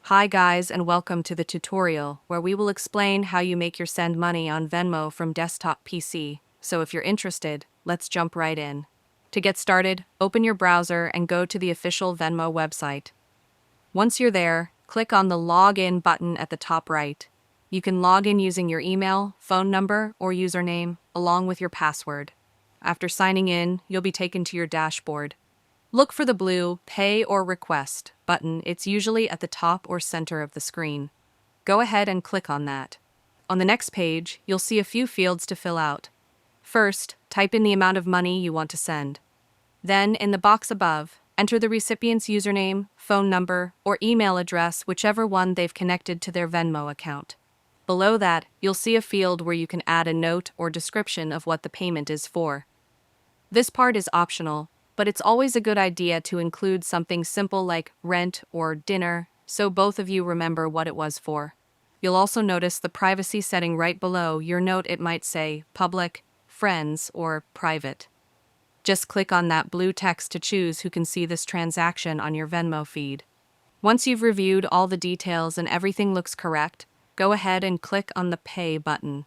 Hi guys and welcome to the tutorial where we will explain how you make your send money on Venmo from desktop PC. So if you're interested, let's jump right in. To get started, open your browser and go to the official Venmo website. Once you're there, click on the login button at the top right. You can log in using your email, phone number, or username, along with your password. After signing in, you'll be taken to your dashboard. Look for the blue Pay or Request button. It's usually at the top or center of the screen. Go ahead and click on that. On the next page, you'll see a few fields to fill out. First, type in the amount of money you want to send. Then, in the box above, enter the recipient's username, phone number, or email address, whichever one they've connected to their Venmo account. Below that, you'll see a field where you can add a note or description of what the payment is for. This part is optional, but it's always a good idea to include something simple like rent or dinner, so both of you remember what it was for. You'll also notice the privacy setting right below your note. It might say public, friends, or private. Just click on that blue text to choose who can see this transaction on your Venmo feed. Once you've reviewed all the details and everything looks correct, go ahead and click on the Pay button.